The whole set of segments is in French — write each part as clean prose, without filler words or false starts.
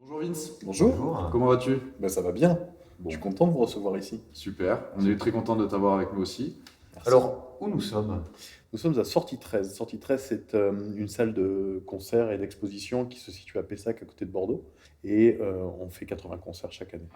Bonjour Vince. Bonjour. Bonjour. Comment vas-tu? Ça va bien. Bon. Je suis content de vous recevoir ici. Super, on est très content de t'avoir avec nous aussi. Merci. Alors, où nous sommes? Nous sommes à Sortie 13. Sortie 13, c'est une salle de concert et d'exposition qui se situe à Pessac, à côté de Bordeaux. Et on fait 80 concerts chaque année.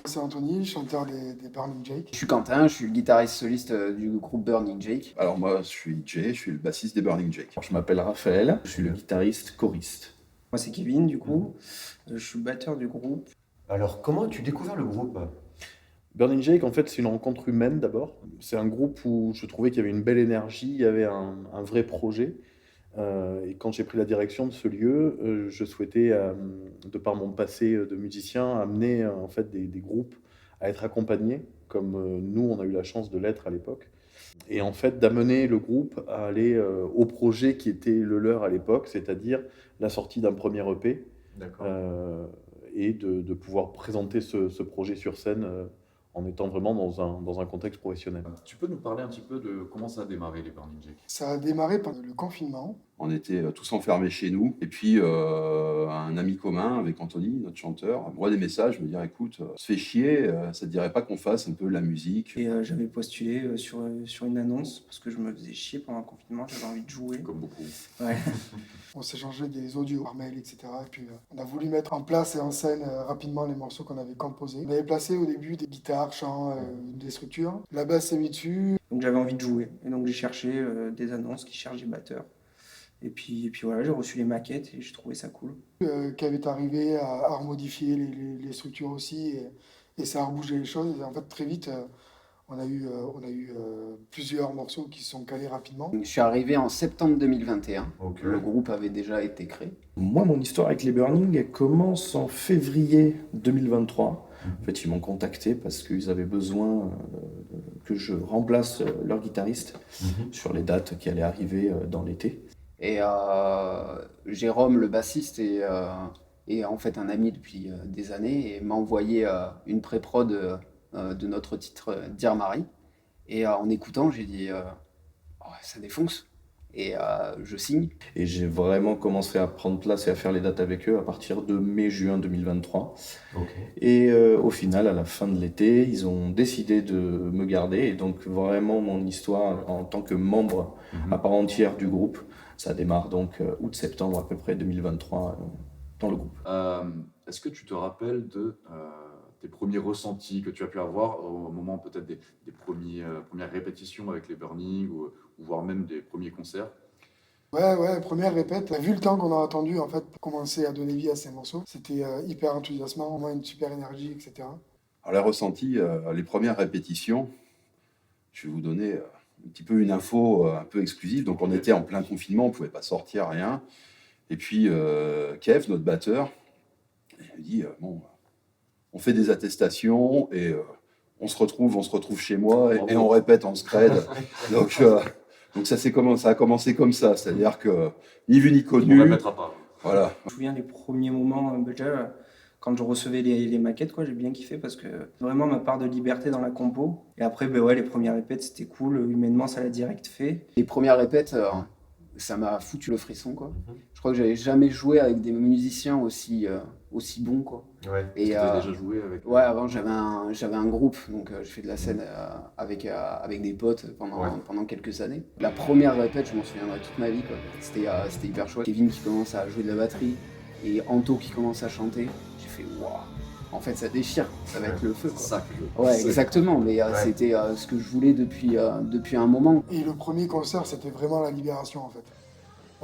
C'est Anthony, chanteur des Burning Jake. Je suis Quentin, je suis le guitariste soliste du groupe Burning Jake. Alors moi, je suis Jay, je suis le bassiste des Burning Jake. Je m'appelle Raphaël, je suis le guitariste choriste. Moi c'est Kevin du coup, je suis batteur du groupe. Alors, comment as-tu découvert le groupe? Burning Jake, en fait, c'est une rencontre humaine d'abord. C'est un groupe où je trouvais qu'il y avait une belle énergie, il y avait un vrai projet. Et quand j'ai pris la direction de ce lieu, je souhaitais, de par mon passé de musicien, amener en fait des groupes à être accompagnés, comme nous, on a eu la chance de l'être à l'époque. Et en fait, d'amener le groupe à aller au projet qui était le leur à l'époque, c'est-à-dire la sortie d'un premier EP, D'accord. et de pouvoir présenter ce projet sur scène en étant vraiment dans un contexte professionnel. Tu peux nous parler un petit peu de comment ça a démarré les Burning Jake? Ça a démarré pendant le confinement. On était tous enfermés chez nous. Et puis, un ami commun avec Anthony, notre chanteur, m'envoie des messages, me dire écoute, on se fait chier, ça te dirait pas qu'on fasse un peu de la musique? Et j'avais postulé sur une annonce parce que je me faisais chier pendant le confinement, j'avais envie de jouer. Comme beaucoup. Ouais. On s'échangeait des audios par mail, etc. Et puis on a voulu mettre en place et en scène rapidement les morceaux qu'on avait composés. On avait placé au début des guitares, chants, des structures. La basse s'est mise dessus. Donc j'avais envie de jouer. Et donc j'ai cherché des annonces qui cherchent des batteurs. Et puis voilà, j'ai reçu les maquettes et j'ai trouvé ça cool. Qui avait arrivé à remodifier les structures aussi. Et ça a rebougé les choses. Et en fait, très vite, on a eu plusieurs morceaux qui se sont calés rapidement. Je suis arrivé en septembre 2021. Ok. Le groupe avait déjà été créé. Moi, mon histoire avec les Burning, elle commence en février 2023. En fait, ils m'ont contacté parce qu'ils avaient besoin que je remplace leur guitariste sur les dates qui allaient arriver dans l'été. Et Jérôme, le bassiste, est en fait un ami depuis des années et m'a envoyé une pré-prod de notre titre Dear Marie. Et en écoutant, j'ai dit oh, ça défonce. Et je signe. Et j'ai vraiment commencé à prendre place et à faire les dates avec eux à partir de mai-juin 2023. Ok. Et au final, à la fin de l'été, ils ont décidé de me garder. Et donc vraiment, mon histoire en tant que membre à part entière du groupe, ça démarre donc août-septembre à peu près 2023 dans le groupe. Est-ce que tu te rappelles de tes premiers ressentis que tu as pu avoir au moment peut-être des premières répétitions avec les Burning ou voire même des premiers concerts? Ouais, première répète. Vu le temps qu'on a attendu en fait pour commencer à donner vie à ces morceaux, c'était hyper enthousiasmant, au moins une super énergie, etc. Alors, les ressentis, les premières répétitions, je vais vous donner un petit peu une info un peu exclusive. Donc, on était en plein confinement, on ne pouvait pas sortir, rien. Et puis, Kev, notre batteur, il me dit bon, on fait des attestations et on se retrouve chez moi et on répète en scred. Donc ça a commencé comme ça, c'est-à-dire que ni vu ni On ne connu. répétera pas. Voilà. Je me souviens des premiers moments, déjà, quand je recevais les maquettes, quoi, j'ai bien kiffé parce que vraiment ma part de liberté dans la compo. Et après, ouais, les premières répètes, c'était cool. Humainement, ça l'a direct fait. Les premières répètes, ça m'a foutu le frisson, quoi. Je crois que j'avais jamais joué avec des musiciens aussi bons, quoi. Ouais. Et Tu as déjà joué avec... ouais, avant j'avais un groupe, donc je fais de la scène avec des potes pendant quelques années. La première répète, je m'en souviendrai toute ma vie, quoi. C'était hyper chouette. Kevin qui commence à jouer de la batterie et Anto qui commence à chanter. J'ai fait waouh, en fait ça déchire, ça va être le feu, quoi. Ça que je... Ouais, exactement, mais c'était ce que je voulais depuis un moment. Et le premier concert, c'était vraiment la libération en fait.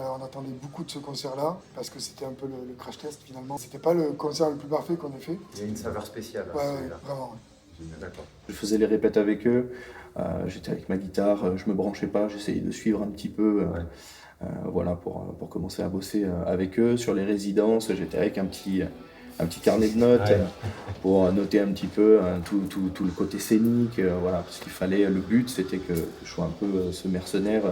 On attendait beaucoup de ce concert-là parce que c'était un peu le crash test finalement. C'était pas le concert le plus parfait qu'on ait fait. Il y a une saveur spéciale. Ouais, celui-là. vraiment. Génial, d'accord. Je faisais les répètes avec eux, j'étais avec ma guitare, je me branchais pas, j'essayais de suivre un petit peu, voilà, pour commencer à bosser avec eux. Sur les résidences, j'étais avec un petit carnet de notes pour noter un petit peu tout le côté scénique, voilà, parce qu'il fallait, le but c'était que je sois un peu ce mercenaire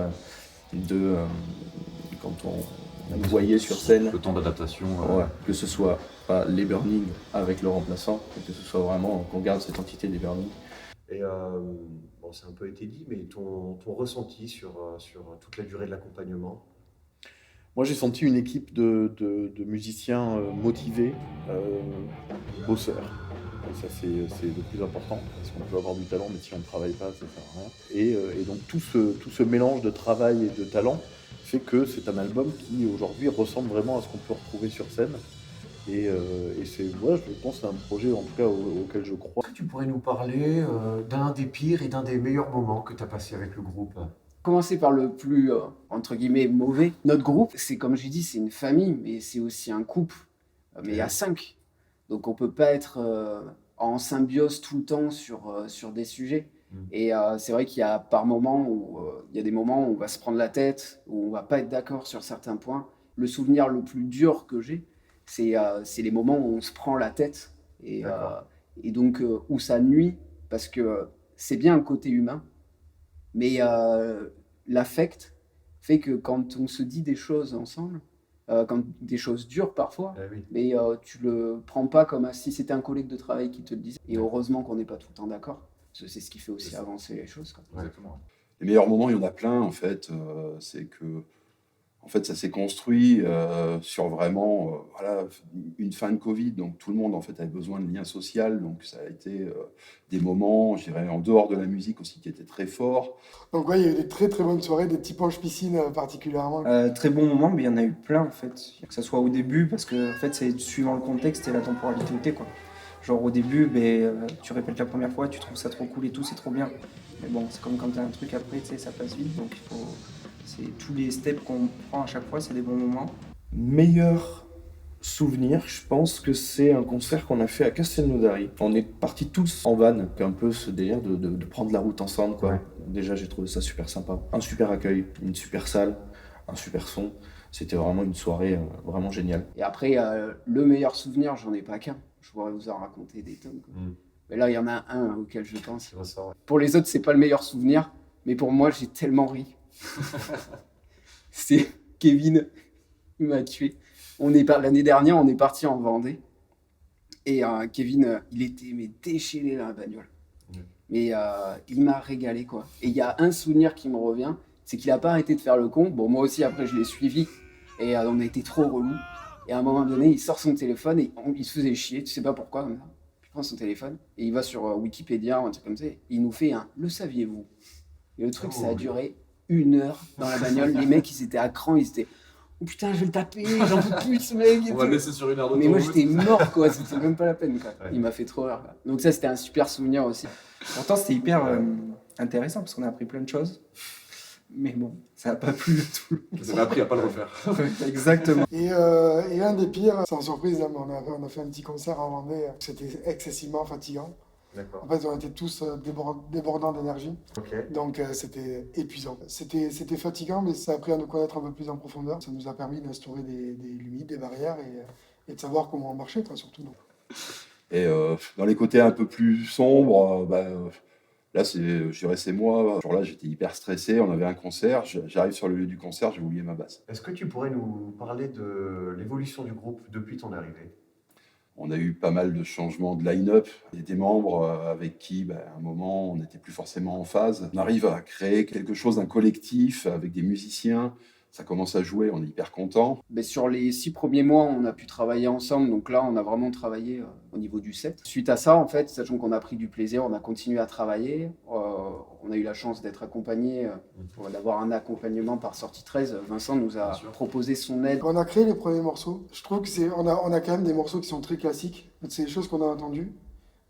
quand on me voyait sur scène. Le temps d'adaptation. Ouais, que ce soit pas les Burning avec le remplaçant, mais que ce soit vraiment qu'on garde cette entité des Burning. Et bon, c'est un peu été dit, mais ton ressenti sur toute la durée de l'accompagnement? Moi, j'ai senti une équipe de musiciens motivés, bosseurs. Et ça, c'est le plus important, parce qu'on peut avoir du talent, mais si on ne travaille pas, ça ne sert à rien. Et donc, tout ce mélange de travail et de talent fait que c'est un album qui, aujourd'hui, ressemble vraiment à ce qu'on peut retrouver sur scène. Et ouais, je pense que c'est un projet, en tout cas, auquel je crois. Est-ce que tu pourrais nous parler d'un des pires et d'un des meilleurs moments que tu as passé avec le groupe? Commencer par le plus, entre guillemets, mauvais. Notre groupe, c'est comme j'ai dit, c'est une famille, mais c'est aussi un couple, mais à 5. Donc on peut pas être en symbiose tout le temps sur des sujets. Et c'est vrai qu'il y a par moments où il y a des moments où on va se prendre la tête, où on va pas être d'accord sur certains points. Le souvenir le plus dur que j'ai, c'est les moments où on se prend la tête et donc où ça nuit, parce que c'est bien un côté humain, mais l'affect fait que quand on se dit des choses ensemble, quand des choses dures parfois, Oui. mais tu le prends pas comme si c'était un collègue de travail qui te le disait. Et heureusement qu'on n'est pas tout le temps d'accord, parce que c'est ce qui fait aussi avancer les choses, quoi. Exactement. Les meilleurs moments, il y en a plein, en fait. C'est que, en fait, ça s'est construit sur vraiment voilà, une fin de Covid. Donc, tout le monde, en fait, avait besoin de lien social. Donc, ça a été des moments, je dirais, en dehors de la musique aussi, qui étaient très forts. Donc ouais, il y a eu des très très bonnes soirées, des petits planches piscine particulièrement. Très bon moment, mais il y en a eu plein en fait. Que ce soit au début, parce que en fait, c'est suivant le contexte et la temporalité, quoi. Genre au début, tu répètes la première fois, tu trouves ça trop cool et tout, c'est trop bien. Mais bon, c'est comme quand t'as un truc après, tu sais, ça passe vite, donc c'est tous les steps qu'on prend à chaque fois, c'est des bons moments. Meilleur souvenir, je pense que c'est un concert qu'on a fait à Castelnaudary. On est partis tous en van, un peu ce délire de prendre la route ensemble, quoi. Ouais. Déjà, j'ai trouvé ça super sympa. Un super accueil, une super salle, un super son. C'était vraiment une soirée vraiment géniale. Et après, le meilleur souvenir, j'en ai pas qu'un. Je pourrais vous en raconter des tonnes, quoi. Mais là, il y en a un auquel je pense. Qui ressort. Pour les autres, c'est pas le meilleur souvenir, mais pour moi, j'ai tellement ri. C'est Kevin, il m'a tué. L'année dernière, on est parti en Vendée. Et Kevin, il était déchaîné dans la bagnole. Mais il m'a régalé, quoi. Et il y a un souvenir qui me revient, c'est qu'il a pas arrêté de faire le con. Bon, moi aussi, après, je l'ai suivi. Et on a été trop relous. Et à un moment donné, il sort son téléphone et il se faisait chier, tu sais pas pourquoi, comme ça. Il prend son téléphone et il va sur Wikipédia ou un truc comme ça. Et il nous fait un « Le saviez-vous » Et le truc, ça a duré 1 heure dans la bagnole. Les mecs, ils étaient à cran, ils étaient « Oh putain, je vais le taper, j'en peux plus, ce mec !» et On va tout. le laisser sur une heure de Mais moi, temps. j'étais mort, quoi. C'était même pas la peine, quoi. Ouais. Il m'a fait trop rire, quoi. Donc ça, c'était un super souvenir aussi. Pourtant, c'était hyper intéressant parce qu'on a appris plein de choses. Mais bon, ça n'a pas plu à tout le monde. Ça m'a appris à pas le refaire. Exactement. Et un des pires, sans surprise, là, mais on a fait un petit concert en Vendée, c'était excessivement fatigant. En D'accord. fait, on était tous débordants d'énergie, Ok. donc c'était épuisant. C'était fatigant, mais ça a appris à nous connaître un peu plus en profondeur. Ça nous a permis d'instaurer des limites, des barrières et de savoir comment marcher, quoi, surtout. Donc. Et dans les côtés un peu plus sombres, là, je dirais, c'est moi. Genre là, j'étais hyper stressé. On avait un concert. J'arrive sur le lieu du concert, j'ai oublié ma basse. Est-ce que tu pourrais nous parler de l'évolution du groupe depuis ton arrivée? On a eu pas mal de changements de line-up. Il y a des membres avec qui, à un moment, on n'était plus forcément en phase. On arrive à créer quelque chose, un collectif avec des musiciens. Ça commence à jouer, on est hyper content. Mais sur les 6 premiers mois, on a pu travailler ensemble. Donc là, on a vraiment travaillé au niveau du set. Suite à ça, en fait, sachant qu'on a pris du plaisir, on a continué à travailler. On a eu la chance d'être accompagné, d'avoir un accompagnement par Sortie 13. Vincent nous a proposé son aide. Quand on a créé les premiers morceaux, je trouve on a quand même des morceaux qui sont très classiques. C'est des choses qu'on a entendues,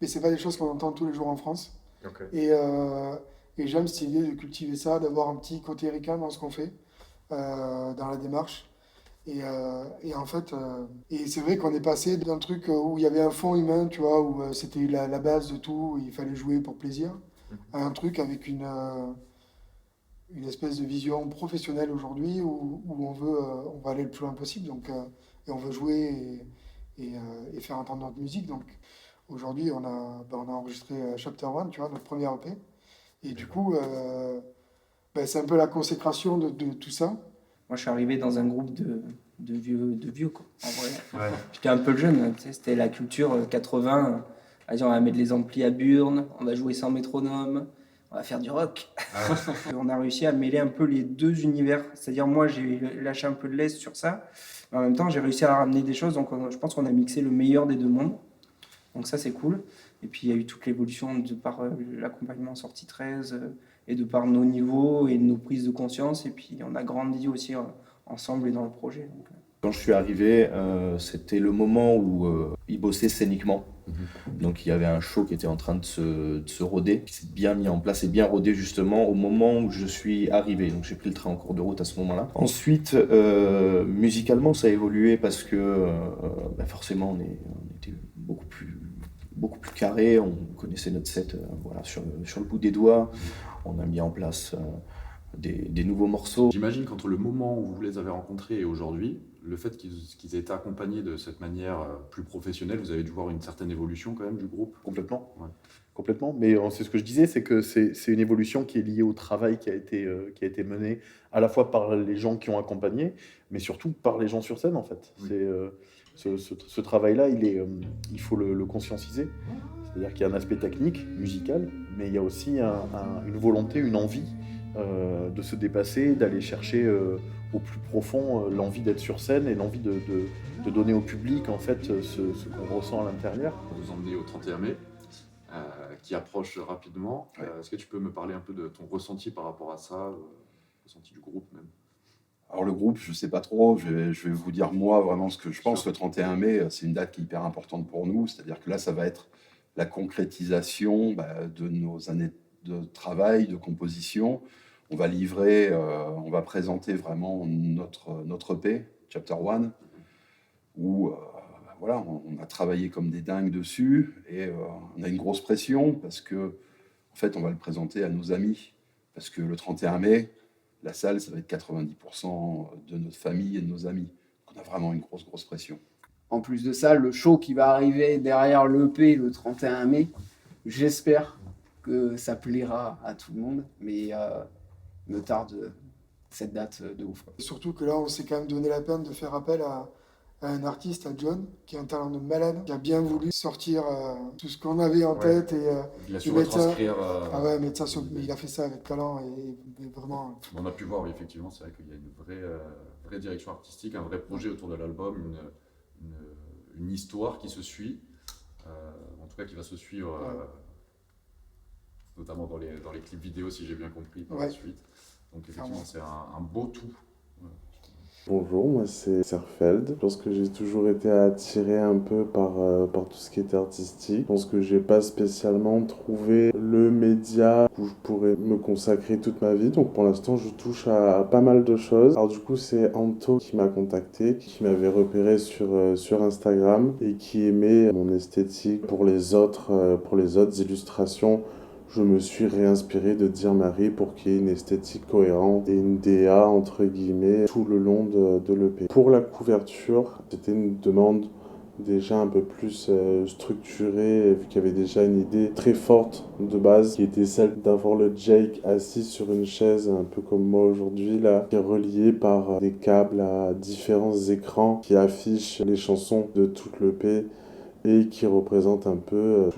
mais c'est pas des choses qu'on entend tous les jours en France. Ok. Et j'aime cette idée de cultiver ça, d'avoir un petit côté ricain dans ce qu'on fait, dans la démarche. Et en fait, et c'est vrai qu'on est passé d'un truc où il y avait un fond humain, tu vois, où c'était la base de tout, où il fallait jouer pour plaisir, à un truc avec une espèce de vision professionnelle aujourd'hui où on va aller le plus loin possible, donc, et on veut jouer et faire entendre notre musique. Donc aujourd'hui, on a enregistré Chapter One, tu vois, notre premier EP. Et du coup, c'est un peu la consécration de tout ça. Moi, je suis arrivé dans un groupe de vieux, quoi. En vrai, Ouais. j'étais un peu jeune, tu sais, c'était la culture 80. Vas-y, on va mettre les amplis à burnes, on va jouer sans métronome, on va faire du rock. On a réussi à mêler un peu les deux univers. C'est-à-dire, moi, j'ai lâché un peu de l'est sur ça. Mais en même temps, j'ai réussi à ramener des choses. Donc, je pense qu'on a mixé le meilleur des deux mondes. Donc, ça, c'est cool. Et puis, il y a eu toute l'évolution de par l'accompagnement sortie 13 et de par nos niveaux et nos prises de conscience. Et puis, on a grandi aussi ensemble et dans le projet. Donc, Quand je suis arrivé, c'était le moment où il bossait scéniquement. Donc il y avait un show qui était en train de se roder, qui s'est bien mis en place et bien rodé justement au moment où je suis arrivé. Donc j'ai pris le train en cours de route à ce moment-là. Ensuite, musicalement, ça a évolué parce que forcément on était beaucoup plus carré, on connaissait notre set voilà, sur le bout des doigts. On a mis en place des nouveaux morceaux. J'imagine qu'entre le moment où vous les avez rencontrés et aujourd'hui, le fait qu'ils aient été accompagnés de cette manière plus professionnelle, vous avez dû voir une certaine évolution quand même du groupe. Complètement. Ouais. Complètement. Mais c'est ce que je disais, c'est que c'est une évolution qui est liée au travail qui a été mené à la fois par les gens qui ont accompagné, mais surtout par les gens sur scène en fait. Oui. Ce travail-là, il faut le conscientiser. C'est-à-dire qu'il y a un aspect technique, musical, mais il y a aussi une volonté, une envie de se dépasser, d'aller chercher au plus profond l'envie d'être sur scène et l'envie de donner au public en fait ce qu'on ressent à l'intérieur. Vous emmenez au 31 mai, qui approche rapidement. Ouais. Est-ce que tu peux me parler un peu de ton ressenti par rapport à ça, ressenti du groupe même? Alors le groupe, je sais pas trop, je vais vous dire moi vraiment ce que je pense. Le 31 mai, c'est une date qui est hyper importante pour nous, c'est-à-dire que là, ça va être la concrétisation de nos années de travail, de composition. On va livrer, on va présenter vraiment notre EP, Chapter 1, où voilà, on a travaillé comme des dingues dessus et on a une grosse pression parce que en fait, on va le présenter à nos amis parce que le 31 mai, la salle, ça va être 90% de notre famille et de nos amis. Donc on a vraiment une grosse pression. En plus de ça, le show qui va arriver derrière l'EP le 31 mai, j'espère que ça plaira à tout le monde, mais me tarde cette date de ouf. Surtout que là, on s'est quand même donné la peine de faire appel à un artiste, à John, qui a un talent de malade, qui a bien voulu sortir tout ce qu'on avait en tête et Il a su mettre ça, retranscrire. mettre ça sur. Mais il a fait ça avec talent et vraiment. On a pu voir, oui, effectivement, c'est vrai qu'il y a une vraie direction artistique, un vrai projet autour de l'album, une histoire qui se suit, en tout cas qui va se suivre, notamment dans les clips vidéo, si j'ai bien compris, par la suite. Donc effectivement, c'est un beau tout. Bonjour, moi c'est Serfeld. Je pense que j'ai toujours été attiré un peu par tout ce qui était artistique. Je pense que j'ai pas spécialement trouvé le média où je pourrais me consacrer toute ma vie. Donc pour l'instant, je touche à pas mal de choses. Alors du coup, c'est Anto qui m'a contacté, qui m'avait repéré sur Instagram et qui aimait mon esthétique pour les autres illustrations. Je me suis réinspiré de Dear Marie pour qu'il y ait une esthétique cohérente et une DA entre guillemets tout le long de l'EP. Pour la couverture, c'était une demande déjà un peu plus structurée, vu qu'il y avait déjà une idée très forte de base, qui était celle d'avoir le Jake assis sur une chaise, un peu comme moi aujourd'hui, là, qui est relié par des câbles à différents écrans qui affichent les chansons de toute l'EP. Et qui représente un peu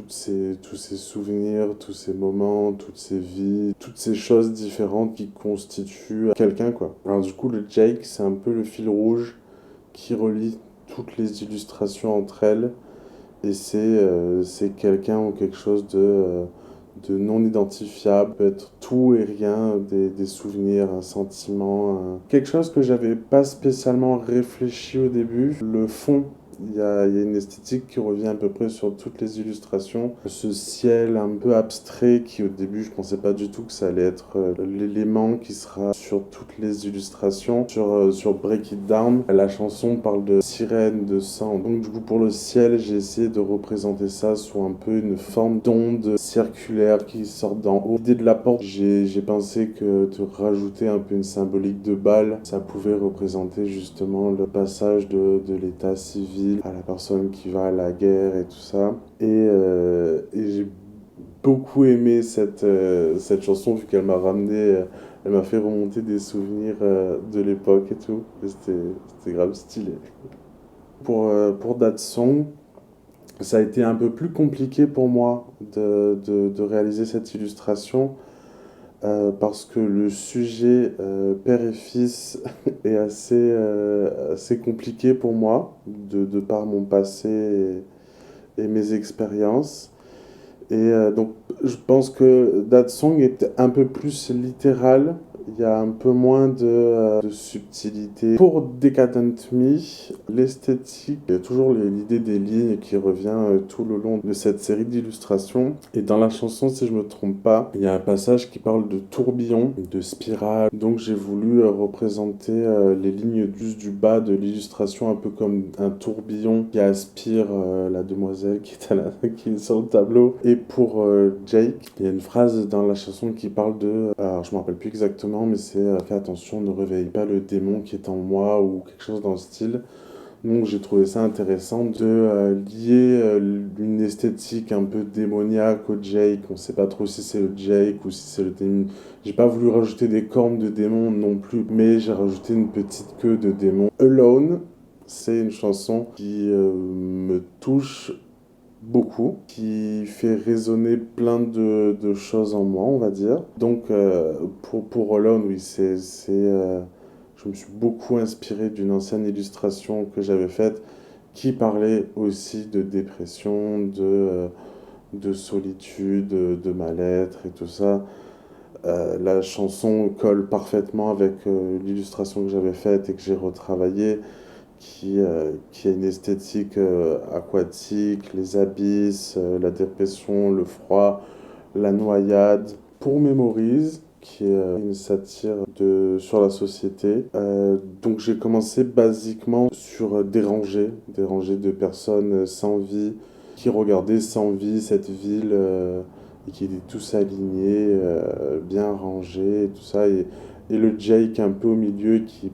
tous ces souvenirs, tous ces moments, toutes ces vies, toutes ces choses différentes qui constituent quelqu'un, quoi. Alors du coup, le Jake, c'est un peu le fil rouge qui relie toutes les illustrations entre elles, et c'est quelqu'un ou quelque chose de non identifiable, peut être tout et rien, des souvenirs, un sentiment, quelque chose que j'avais pas spécialement réfléchi au début. Le fond, il y a une esthétique qui revient à peu près sur toutes les illustrations. Ce ciel un peu abstrait qui au début je pensais pas du tout que ça allait être l'élément qui sera sur toutes les illustrations. Sur Break It Down, la chanson parle de sirène, de sang. Donc du coup pour le ciel, j'ai essayé de représenter ça sous un peu une forme d'onde circulaire qui sort d'en haut. L'idée de la porte, j'ai pensé que de rajouter un peu une symbolique de balle, ça pouvait représenter justement le passage de l'état civil à la personne qui va à la guerre et tout ça. Et j'ai beaucoup aimé cette chanson vu qu'elle m'a ramené, elle m'a fait remonter des souvenirs de l'époque et tout. Et c'était grave stylé. Pour That Song, ça a été un peu plus compliqué pour moi de réaliser cette illustration parce que le sujet père et fils est assez compliqué pour moi, de par mon passé et mes expériences. Et donc, je pense que That Song est un peu plus littéral. Il y a un peu moins de subtilité. Pour Decadent Me, l'esthétique, il y a toujours l'idée des lignes qui revient tout le long de cette série d'illustrations. Et dans la chanson, si je ne me trompe pas, il y a un passage qui parle de tourbillon, de spirale. Donc j'ai voulu représenter les lignes juste du bas de l'illustration, un peu comme un tourbillon qui aspire la demoiselle qui est sur le tableau. Et pour Jake, il y a une phrase dans la chanson qui parle de... alors je ne me rappelle plus exactement, mais c'est fais attention, ne réveille pas le démon qui est en moi ou quelque chose dans le style. Donc j'ai trouvé ça intéressant de lier une esthétique un peu démoniaque au Jake. On ne sait pas trop si c'est le Jake ou si c'est le démon. J'ai pas voulu rajouter des cornes de démon non plus, mais j'ai rajouté une petite queue de démon. Alone, c'est une chanson qui me touche beaucoup, qui fait résonner plein de choses en moi, on va dire. Donc pour Alone, oui, je me suis beaucoup inspiré d'une ancienne illustration que j'avais faite qui parlait aussi de dépression, de solitude, de mal-être et tout ça. La chanson colle parfaitement avec l'illustration que j'avais faite et que j'ai retravaillée, qui a une esthétique aquatique, les abysses, la dépression, le froid, la noyade. Pour Memories, qui est une satire sur la société. Donc j'ai commencé basiquement sur dérangé de personnes sans vie, qui regardaient sans vie cette ville et qui étaient tous alignés, bien rangés, et tout ça. Et le Jake un peu au milieu qui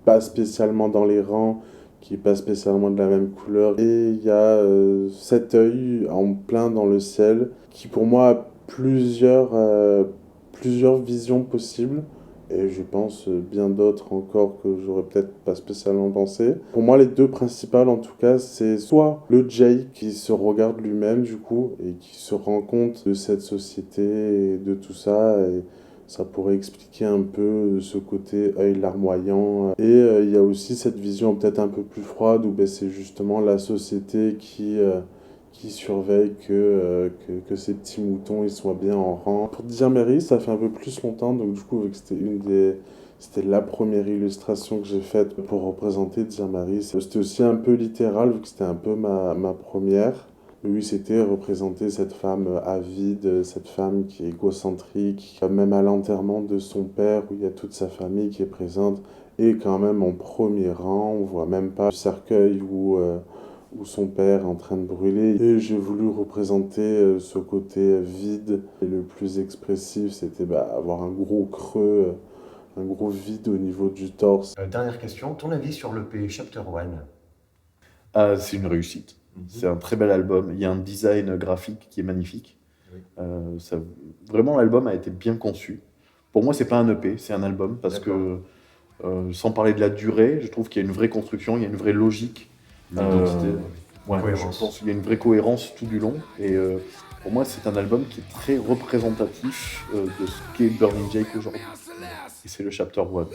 pas spécialement dans les rangs, qui n'est pas spécialement de la même couleur. Et il y a cet œil en plein dans le ciel, qui pour moi a plusieurs visions possibles. Et je pense bien d'autres encore que j'aurais peut-être pas spécialement pensé. Pour moi, les deux principales en tout cas, c'est soit le Jake qui se regarde lui-même du coup, et qui se rend compte de cette société et de tout ça, et ça pourrait expliquer un peu ce côté œil larmoyant. Et il y a aussi cette vision peut-être un peu plus froide où ben, c'est justement la société qui surveille que ces petits moutons ils soient bien en rang. Pour Dear Mary, ça fait un peu plus longtemps, donc du coup, vu que c'était la première illustration que j'ai faite pour représenter Dear Mary, c'était aussi un peu littéral, vu que c'était un peu ma première. Oui, c'était représenter cette femme avide, cette femme qui est égocentrique, même à l'enterrement de son père, où il y a toute sa famille qui est présente, et quand même en premier rang, on voit même pas le cercueil où son père est en train de brûler. Et j'ai voulu représenter ce côté vide, et le plus expressif, c'était avoir un gros creux, un gros vide au niveau du torse. Dernière question, ton avis sur l'EP Chapter One? C'est une réussite. C'est un très bel album. Il y a un design graphique qui est magnifique. Oui. Vraiment, l'album a été bien conçu. Pour moi, c'est pas un EP, c'est un album parce que, sans parler de la durée, je trouve qu'il y a une vraie construction, il y a une vraie logique. L'identité. Ouais, Cohérence. je pense qu'il y a une vraie cohérence tout du long. Et pour moi, c'est un album qui est très représentatif de ce qu'est Burning Jake aujourd'hui. Et c'est le Chapter One.